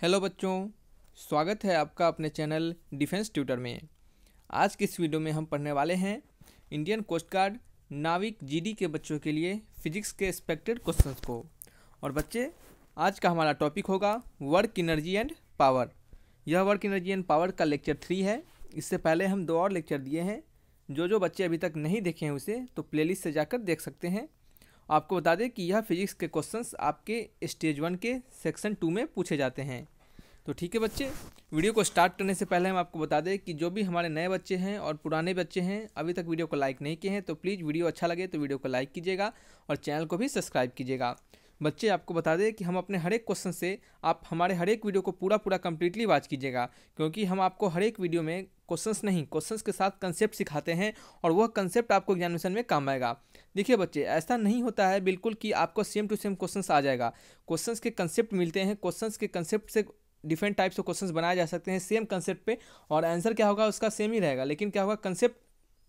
Hello बच्चों, स्वागत है आपका अपने चैनल डिफेंस ट्यूटर में। आज की इस वीडियो में हम पढ़ने वाले हैं इंडियन कोस्ट गार्ड नाविक जीडी के बच्चों के लिए फिजिक्स के एक्सपेक्टेड क्वेश्चंस को। और बच्चे, आज का हमारा टॉपिक होगा वर्क एनर्जी एंड पावर। यह वर्क एनर्जी एंड पावर का लेक्चर 3 है। इससे पहले हम 2 और लेक्चर दिए हैं। जो बच्चे अभी तक नहीं देखे हैं उसे तो प्लेलिस्ट से जाकर देख सकते हैं। आपको बता दें कि यह फिजिक्स के क्वेश्चंस आपके स्टेज 1 के सेक्शन 2 में पूछे जाते हैं। तो ठीक है बच्चे, वीडियो को स्टार्ट करने से पहले हम आपको बता दें कि जो भी हमारे नए बच्चे हैं और पुराने बच्चे हैं अभी तक वीडियो को लाइक नहीं किए हैं तो प्लीज़ वीडियो अच्छा लगे तो वीडियो को लाइक कीजिएगा और चैनल को भी सब्सक्राइब कीजिएगा। बच्चे, आपको बता दें कि हम अपने हर एक क्वेश्चन से आप हमारे हर एक वीडियो को पूरा कंप्लीटली वॉच कीजिएगा, क्योंकि हम आपको हर एक वीडियो में क्वेश्चंस के साथ कंसेप्ट सिखाते हैं और वह कंसेप्ट आपको एग्जामिनेशन में काम आएगा। देखिए बच्चे, ऐसा नहीं होता है बिल्कुल कि आपको सेम टू सेम क्वेश्चंस आ जाएगा। क्वेश्चंस के कंसेप्ट मिलते हैं, क्वेश्चंस के कंसेप्ट से डिफरेंट टाइप्स ऑफ क्वेश्चंस बनाए जा सकते हैं सेम कंसेप्ट पे, और आंसर क्या होगा उसका सेम ही रहेगा। लेकिन क्या होगा,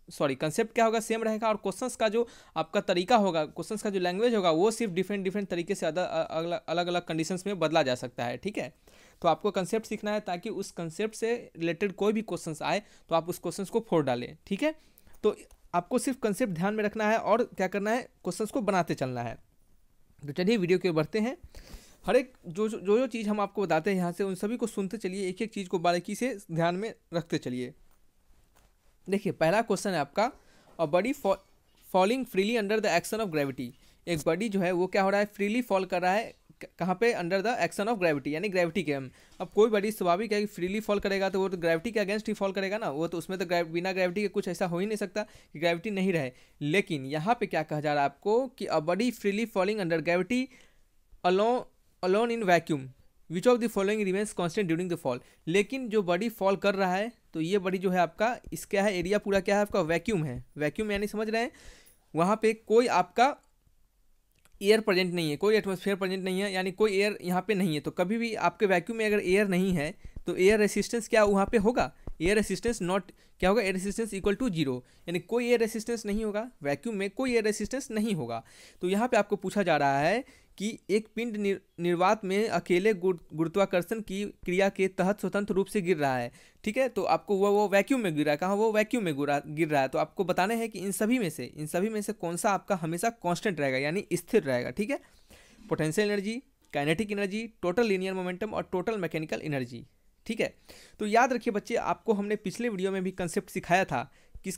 कंसेप्ट क्या होगा, सेम रहेगा, और क्वेश्चंस का जो आपका तरीका होगा, क्वेश्चंस का जो लैंग्वेज होगा वो सिर्फ डिफरेंट तरीके से अलग अलग कंडीशंस में बदला जा सकता है। ठीक है, तो आपको कंसेप्ट सीखना है ताकि उस कंसेप्ट से रिलेटेड कोई भी क्वेश्चंस आए तो आप उस क्वेश्चंस को फोड़ डालें। ठीक है, तो आपको सिर्फ कंसेप्ट ध्यान में रखना है और क्या करना है, क्वेश्चंस को बनाते चलना है। तो चलिए वीडियो की ओर बढ़ते हैं। हर एक जो चीज़ हम आपको बताते हैं यहाँ से उन सभी को सुनते चलिए, एक एक चीज़ को बारीकी से ध्यान में रखते चलिए। देखिए, पहला क्वेश्चन है आपका, a body falling freely under the action of gravity. एक बॉडी जो है वो क्या हो रहा है, फ्रीली फॉल कर रहा है कहाँ पे, under the action of gravity, यानी ग्रेविटी के। अब कोई बॉडी स्वाभाविक है कि फ्रीली फॉल करेगा तो वो तो ग्रेविटी के अगेंस्ट ही फॉल करेगा ना, वो तो उसमें तो बिना ग्रेविटी के कुछ ऐसा हो ही नहीं सकता कि ग्रेविटी नहीं रहे। लेकिन यहाँ पे क्या कहा जा रहा है आपको कि a body freely falling under gravity alone in vacuum, which of the following remains constant during the fall. लेकिन जो बॉडी फॉल कर रहा है तो ये बॉडी जो है आपका, इसका है एरिया पूरा क्या है आपका, वैक्यूम है। वैक्यूम यानी समझ रहे हैं, वहाँ पे कोई आपका एयर प्रेजेंट नहीं है, कोई एटमॉस्फेयर प्रेजेंट नहीं है, यानी कोई एयर यहाँ पे नहीं है। तो कभी भी आपके वैक्यूम में अगर एयर नहीं है तो एयर रेसिस्टेंस क्या वहाँ पे होगा, एयर रेसिस्टेंस नॉट क्या होगा, एयर रेसिस्टेंस इक्वल टू 0, यानी कोई एयर रेसिस्टेंस नहीं होगा, वैक्यूम में कोई एयर रेसिस्टेंस नहीं होगा। तो यहाँ पे आपको पूछा जा रहा है कि एक पिंड निर्वात में अकेले गुरुत्वाकर्षण की क्रिया के तहत स्वतंत्र रूप से गिर रहा है। ठीक है, तो आपको वो वैक्यूम में गिर रहा है, कहाँ, वो वैक्यूम में गिर रहा है। तो आपको बताना है कि इन सभी में से कौन सा आपका हमेशा कांस्टेंट रहेगा, यानी स्थिर रहेगा। ठीक है, potential energy, kinetic energy, total linear momentum और टोटल मैकेनिकल एनर्जी। ठीक है, तो याद रखिए बच्चे, आपको हमने पिछले वीडियो में भी कंसेप्ट सिखाया था। किस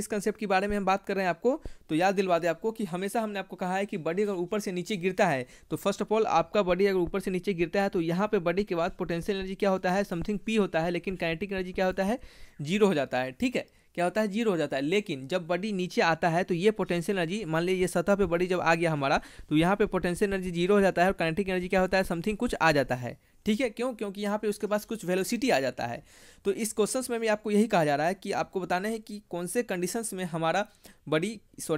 कंसेप्ट के बारे में हम बात कर रहे हैं आपको, तो याद दिलवा दे आपको कि हमेशा हमने आपको कहा है कि बॉडी अगर ऊपर से नीचे गिरता है तो फर्स्ट ऑफ ऑल आपका बॉडी अगर ऊपर से नीचे गिरता है तो यहाँ पे बॉडी के बाद पोटेंशियल एनर्जी क्या होता है, समथिंग पी होता है, लेकिन काइनेटिक एनर्जी क्या होता है, 0 हो जाता है। ठीक है, क्या होता है, 0 हो जाता है। लेकिन जब बॉडी नीचे आता है तो ये पोटेंशियल एनर्जी, मान लीजिए ये सतह पे बॉडी जब आ गया हमारा, तो यहाँ पे पोटेंशियल एनर्जी 0 हो जाता है और काइनेटिक एनर्जी क्या होता है, समथिंग कुछ आ जाता है। ठीक है, क्योंकि यहाँ पे उसके पास कुछ वेलोसिटी आ जाता है। तो इस क्वेश्चंस में भी आपको यही कहा जा रहा है कि आपको बताना है कि कौन से कंडीशंस में हमारा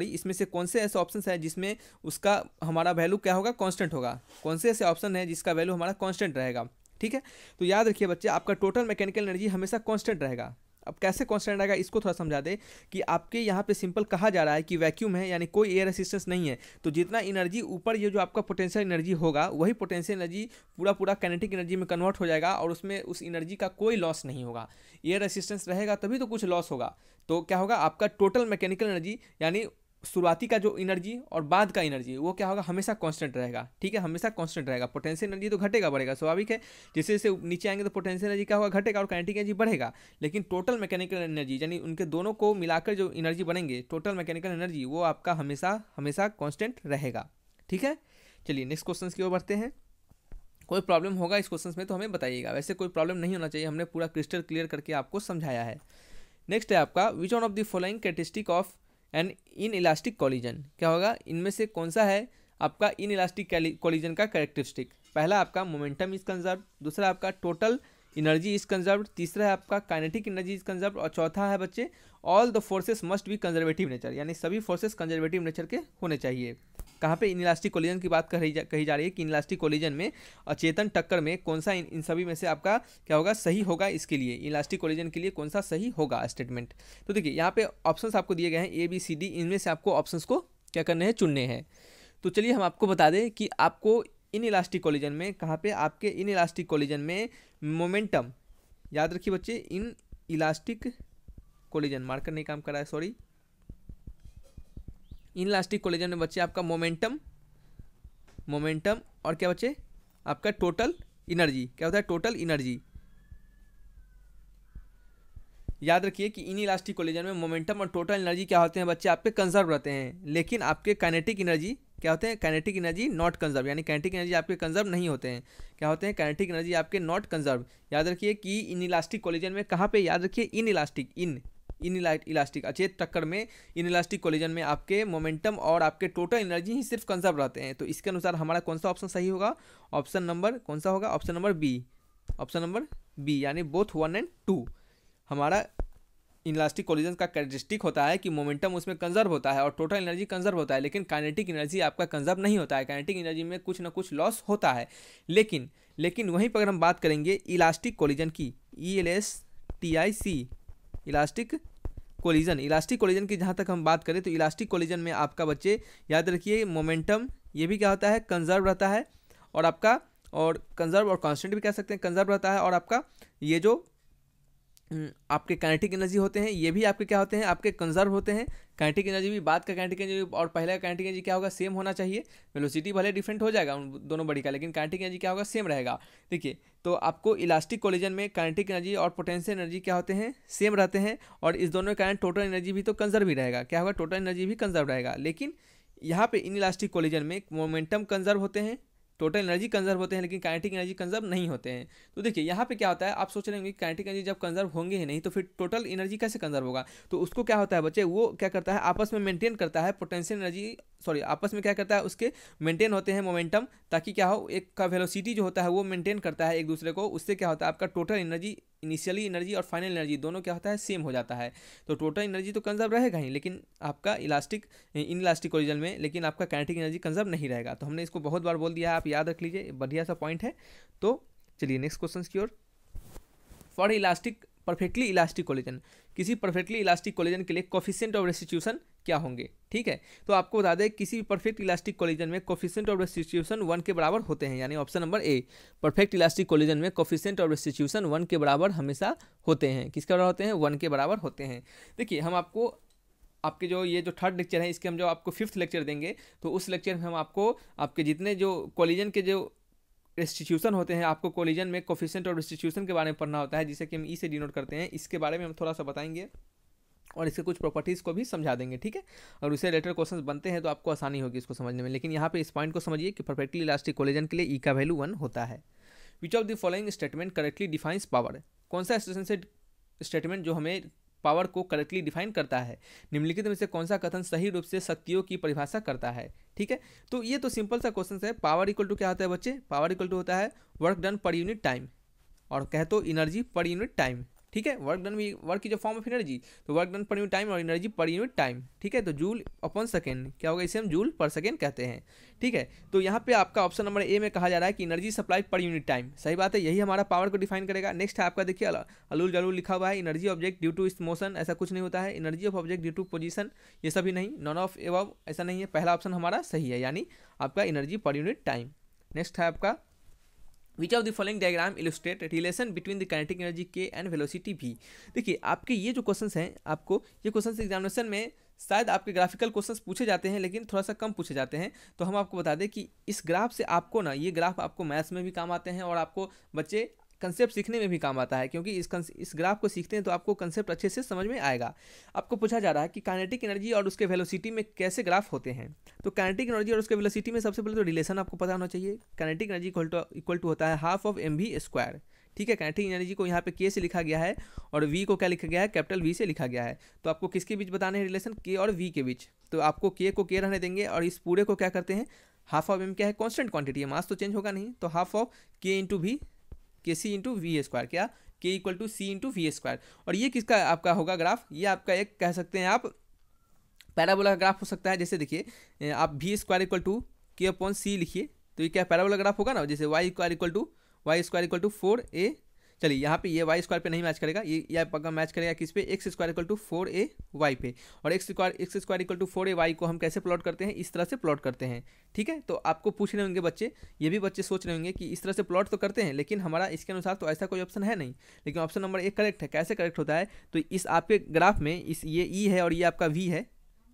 इसमें से कौन से ऐसे ऑप्शंस है जिसमें उसका हमारा वैल्यू क्या होगा, कांस्टेंट होगा, कौन से ऐसे ऑप्शन है जिसका वैल्यू हमारा कांस्टेंट रहेगा। ठीक है, तो याद रखिए बच्चे, आपका टोटल मैकेनिकल एनर्जी हमेशा कांस्टेंट रहेगा। अब कैसे कांस्टेंट रहेगा इसको थोड़ा समझा दे कि आपके यहाँ पे सिंपल कहा जा रहा है कि वैक्यूम है, यानी कोई एयर रेसिस्टेंस नहीं है, तो जितना एनर्जी ऊपर ये जो आपका पोटेंशियल एनर्जी होगा वही पोटेंशियल एनर्जी पूरा काइनेटिक एनर्जी में कन्वर्ट हो जाएगा और उसमें उस एनर्जी का कोई लॉस नहीं होगा। एयर रेसिस्टेंस रहेगा तभी तो कुछ लॉस होगा। तो क्या होगा, आपका टोटल मैकेनिकल एनर्जी यानी शुरुआती का जो एनर्जी और बाद का एनर्जी वो क्या होगा, हमेशा कांस्टेंट रहेगा। ठीक है, हमेशा कांस्टेंट रहेगा। पोटेंशियल एनर्जी तो घटेगा बढ़ेगा, स्वाभाविक है, जैसे जैसे नीचे आएंगे तो पोटेंशियल एनर्जी क्या होगा, घटेगा और काइनेटिक एनर्जी बढ़ेगा। लेकिन टोटल मैकेनिकल एनर्जी यानी उनके दोनों को मिलाकर जो एनर्जी बनेंगे, टोटल मैकेनिकल एनर्जी, वो आपका हमेशा कांस्टेंट रहेगा। ठीक है, चलिए नेक्स्ट क्वेश्चन की ओर बढ़ते हैं। कोई प्रॉब्लम होगा इस क्वेश्चन में तो हमें बताइएगा, वैसे कोई प्रॉब्लम नहीं होना चाहिए, हमने पूरा क्रिस्टल क्लियर करके आपको समझाया है। नेक्स्ट है आपका, which one of the following characteristic of an inelastic collision. क्या होगा, इनमें से कौन सा है आपका इन इलास्टिक कॉलिजन का कैरेक्टरिस्टिक। पहला आपका मोमेंटम इज कंजर्व, दूसरा आपका टोटल एनर्जी इज कंजर्व, तीसरा है आपका काइनेटिक एनर्जी इज कंजर्व, और चौथा है बच्चे all the forces must be conservative nature, यानी सभी फोर्सेस कंजर्वेटिव नेचर के होने चाहिए। कहाँ पे इनइलास्टिक कोलिजन की बात कही जा रही है कि इनइलास्टिक कोलिजन में अचेतन टक्कर में कौन सा इन सभी में से आपका क्या होगा, सही होगा। इसके लिए इनइलास्टिक कोलिजन के लिए कौन सा सही होगा स्टेटमेंट। तो देखिए यहाँ पे ऑप्शंस आपको दिए गए हैं ABCD, इनमें से आपको ऑप्शंस को क्या करने हैं, चुनने हैं। तो चलिए हम आपको बता दें कि आपको इन इलास्टिक कोलिजन में, कहाँ पे, आपके इन इलास्टिक कोलिजन में मोमेंटम, याद रखिए बच्चे, इन इलास्टिक कोलिजन, मार्कर नहीं काम कर रहा है, सॉरी, इन इलास्टिक कोलिजन में बच्चे आपका मोमेंटम और क्या बच्चे, आपका टोटल एनर्जी, क्या होता है, टोटल एनर्जी। याद रखिए कि इन इलास्टिक कोलिजन में मोमेंटम और टोटल एनर्जी क्या होते हैं बच्चे, आपके कंजर्व रहते हैं, लेकिन आपके काइनेटिक एनर्जी क्या होते हैं, काइनेटिक एनर्जी नॉट कंजर्व, यानी काइनेटिक एनर्जी आपके कंजर्व नहीं होते हैं। क्या होते हैं, काइनेटिक एनर्जी आपके नॉट कंजर्व। याद रखिए कि इन इलास्टिक कोलिजन में, कहाँ पे, याद रखिए इन इलास्टिक अचेत टक्कर में, इन इलास्टिक कोलिजन में आपके मोमेंटम और आपके टोटल एनर्जी ही सिर्फ कंजर्व रहते हैं। तो इसके अनुसार हमारा कौन सा ऑप्शन सही होगा, ऑप्शन नंबर कौन सा होगा, option number B, option number B, यानी बोथ 1 और 2 हमारा इलास्टिक कोलिजन का कैरेक्टरिस्टिक होता है कि मोमेंटम उसमें कंजर्व होता है और टोटल एनर्जी कंजर्व होता है, लेकिन काइनेटिक एनर्जी आपका कंजर्व नहीं होता है, काइनेटिक एनर्जी में कुछ ना कुछ लॉस होता है। लेकिन वहीं पर अगर हम बात करेंगे इलास्टिक कोलिजन की, ELASTIC, इलास्टिक कोलिजन की जहाँ तक हम बात करें तो इलास्टिक कोलिजन में आपका बच्चे याद रखिए मोमेंटम ये भी क्या होता है, कंजर्व रहता है, और आपका और कंजर्व और कांस्टेंट भी कह सकते हैं, कंजर्व रहता है, और आपका ये जो आपके काइनेटिक एनर्जी होते हैं ये भी आपके क्या होते हैं, आपके कंजर्व होते हैं। काइनेटिक एनर्जी भी, बाद का काइनेटिक एनर्जी और पहले का काइनेटिक एनर्जी क्या होगा, सेम होना चाहिए। वेलोसिटी भले डिफरेंट हो जाएगा उन दोनों बॉडी का, लेकिन काइनेटिक एनर्जी क्या होगा, सेम रहेगा। देखिए, तो आपको इलास्टिक कोलिजन में काइनेटिक एनर्जी और पोटेंशियल एनर्जी क्या होते हैं, सेम रहते हैं, और इस दोनों के कारण टोटल एनर्जी भी तो कंजर्व ही रहेगा। क्या होगा, टोटल एनर्जी भी कंजर्व रहेगा। लेकिन यहाँ पे इन इलास्टिक कोलिजन में मोमेंटम कंजर्व होते हैं, टोटल एनर्जी कंजर्व होते हैं, लेकिन काइनेटिक एनर्जी कंजर्व नहीं होते हैं। तो देखिए यहाँ पे क्या होता है, आप सोच रहे होंगे कि काइनेटिक एनर्जी जब कंजर्व होंगे ही नहीं तो फिर टोटल एनर्जी कैसे कंजर्व होगा। तो उसको क्या होता है बच्चे, वो क्या करता है, आपस में मेंटेन करता है पोटेंशियल एनर्जी, सॉरी आपस में क्या करता है, उसके मेंटेन होते हैं मोमेंटम, ताकि क्या हो, एक का वेलोसिटी जो होता है वो मेंटेन करता है एक दूसरे को। उससे क्या होता है, आपका टोटल एनर्जी, इनिशियली एनर्जी और फाइनल एनर्जी दोनों क्या होता है, सेम हो जाता है। तो टोटल एनर्जी तो कंजर्व रहेगा ही, लेकिन आपका इन इलास्टिक कोलिजन में, लेकिन आपका काइनेटिक एनर्जी कंजर्व नहीं रहेगा। तो हमने इसको बहुत बार बोल दिया है, आप याद रख लीजिए, बढ़िया सा पॉइंट है। तो चलिए नेक्स्ट क्वेश्चन की ओर। फॉर परफेक्टली इलास्टिक कोलिजन, किसी परफेक्टली इलास्टिक कोलिजन के लिए कोफिशिएंट ऑफ रेस्टिट्यूशन क्या होंगे, ठीक है। तो आपको बता दें किसी भी परफेक्ट इलास्टिक कोलिजन में कोफिशिएंट ऑफ रेस्टिट्यूशन 1 के बराबर होते हैं, यानी option number A, perfect elastic collision में कोफिशिएंट ऑफ रेस्टिट्यूशन 1 के बराबर हमेशा होते हैं। किसके बराबर होते हैं, 1 के बराबर होते हैं। देखिए, हम आपको आपके जो ये जो थर्ड लेक्चर है, इसके हम जो आपको 5th लेक्चर देंगे, तो उस लेक्चर में हम आपको आपके जितने जो कोलिजन के जो रेस्टिट्यूशन होते हैं, आपको कोलिजन में कोफिशिएंट और रेस्टिट्यूशन के बारे में पढ़ना होता है, जिसे कि हम ई से डिनोट करते हैं। इसके बारे में हम थोड़ा सा बताएंगे और इसके कुछ प्रॉपर्टीज़ को भी समझा देंगे, ठीक है। और उससे रिलेटेड क्वेश्चंस बनते हैं तो आपको आसानी होगी इसको समझने में। लेकिन यहाँ पे इस पॉइंट को समझिए कि परफेक्टली इलास्टिक कोलिजन के लिए ई का वैल्यू 1 होता है। Which of the following statement correctly defines power, कौन सा स्टेटमेंट जो हमें पावर को करेक्टली डिफाइन करता है, निम्नलिखित में से कौन सा कथन सही रूप से शक्तियों की परिभाषा करता है, ठीक है। तो ये तो सिंपल सा क्वेश्चन है। पावर इक्वल टू क्या होता है बच्चे, पावर इक्वल टू होता है work done per unit time, और कहे तो एनर्जी पर यूनिट टाइम, ठीक है। वर्क डन भी वर्क की जो फॉर्म ऑफ एनर्जी, तो work done per unit time और एनर्जी पर यूनिट टाइम, ठीक है। तो जूल अपॉन सेकेंड क्या होगा, इसे हम जूल पर सेकेंड कहते हैं, ठीक है। तो यहाँ पे आपका ऑप्शन नंबर ए में कहा जा रहा है कि energy supply per unit time, सही बात है, यही हमारा पावर को डिफाइन करेगा। नेक्स्ट है आपका, देखिए अलूल जलूल लिखा हुआ है, एनर्जी ऑब्जेक्ट ड्यू टू इस मोशन, ऐसा कुछ नहीं होता है। Energy of object due to position, ये सभी नहीं, नॉन ऑफ एबव, ऐसा नहीं है। पहला ऑप्शन हमारा सही है, यानी आपका energy per unit time. Next है आपका, which of the following diagram illustrate relation between the kinetic energy के एंड वेलोसिटी भी। देखिए, आपके ये जो क्वेश्चंस हैं, आपको ये क्वेश्चंस एग्जामिनेशन में शायद आपके ग्राफिकल क्वेश्चंस पूछे जाते हैं, लेकिन थोड़ा सा कम पूछे जाते हैं। तो हम आपको बता दें कि इस ग्राफ से आपको ना, ये ग्राफ आपको मैथ्स में भी काम आते हैं और आपको बच्चे कंसेप्ट सीखने में भी काम आता है, क्योंकि इस ग्राफ को सीखते हैं तो आपको कंसेप्ट अच्छे से समझ में आएगा। आपको पूछा जा रहा है कि काइनेटिक एनर्जी और उसके वेलोसिटी में कैसे ग्राफ होते हैं। तो काइनेटिक एनर्जी और उसके वेलोसिटी में सबसे पहले तो रिलेशन आपको पता होना चाहिए। काइनेटिक एनर्जी इक्वल टू होता है हाफ ऑफ mv², ठीक है। काइनेटिक एनर्जी को यहाँ पे k से लिखा गया है और v को क्या लिखा गया है, कैपिटल V से लिखा गया है। तो आपको किसके बीच बताने हैं रिलेशन, k और v के बीच। तो आपको k को k रहने देंगे और इस पूरे को क्या करते हैं, हाफ ऑफ m क्या है, कॉन्स्टेंट क्वांटिटी है, मास तो चेंज होगा नहीं, तो half of k into v, के सी इंटू वी², क्या के इक्वल टू सी इंटू वी²। और ये किसका आपका होगा ग्राफ, ये आपका एक कह सकते हैं आप पैराबोला का ग्राफ हो सकता है। जैसे देखिए, आप v² इक्वल टू के अपॉन सी लिखिए, तो ये क्या पैराबोला ग्राफ होगा ना। जैसे y² इक्वल टू 4a चलिए यहाँ पे ये वाई स्क्वायर पे नहीं मैच करेगा, ये पक्का मैच करेगा किस पे, x square equal to 4ay पे। और x square equal to 4ay को हम कैसे प्लॉट करते हैं, इस तरह से प्लॉट करते हैं। ठीक है, तो आपको पूछ रहे होंगे बच्चे, ये भी बच्चे सोच रहे होंगे कि इस तरह से प्लॉट तो करते हैं, लेकिन हमारा इसके अनुसार तो ऐसा कोई ऑप्शन है नहीं। लेकिन ऑप्शन नंबर 1 करेक्ट है। कैसे करेक्ट होता है, तो इस आपके ग्राफ में इस ये ई है और ये आपका वी है,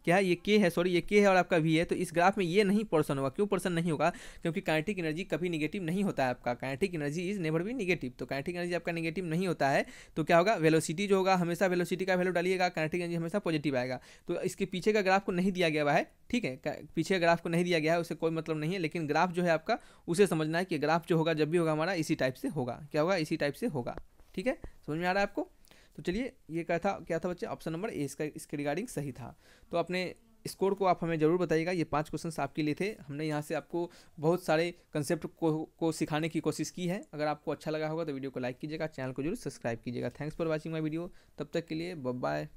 क्या है, ये के है, सॉरी ये के है और आपका वी है, तो इस ग्राफ में ये नहीं पोर्शन होगा। क्यों पोर्शन नहीं होगा, क्योंकि काइनेटिक एनर्जी कभी निगेटिव नहीं होता है आपका, kinetic energy is never be negative. तो काइनेटिक एनर्जी आपका निगेटिव नहीं होता है, तो क्या होगा, वेलोसिटी जो होगा हमेशा वेलोसिटी का वैल्यू डालिएगा, काइनेटिक एनर्जी हमेशा पॉजिटिव आएगा। तो इसके पीछे का ग्राफ को नहीं दिया गया हुआ है, ठीक है, पीछे ग्राफ को नहीं दिया गया है, उससे कोई मतलब नहीं है, लेकिन ग्राफ जो है आपका उसे समझना है कि ग्राफ जो होगा जब भी होगा हमारा इसी टाइप से होगा, क्या होगा, इसी टाइप से होगा। ठीक है, समझ में आ रहा है आपको। तो चलिए ये क्या था बच्चे, ऑप्शन नंबर ए इसके रिगार्डिंग सही था। तो अपने स्कोर को आप हमें ज़रूर बताइएगा। ये 5 क्वेश्चंस आपके लिए थे, हमने यहाँ से आपको बहुत सारे कंसेप्ट को सिखाने की कोशिश की है। अगर आपको अच्छा लगा होगा तो वीडियो को लाइक कीजिएगा, चैनल को जरूर सब्सक्राइब कीजिएगा। Thanks for watching my video. तब तक के लिए बाय बाय।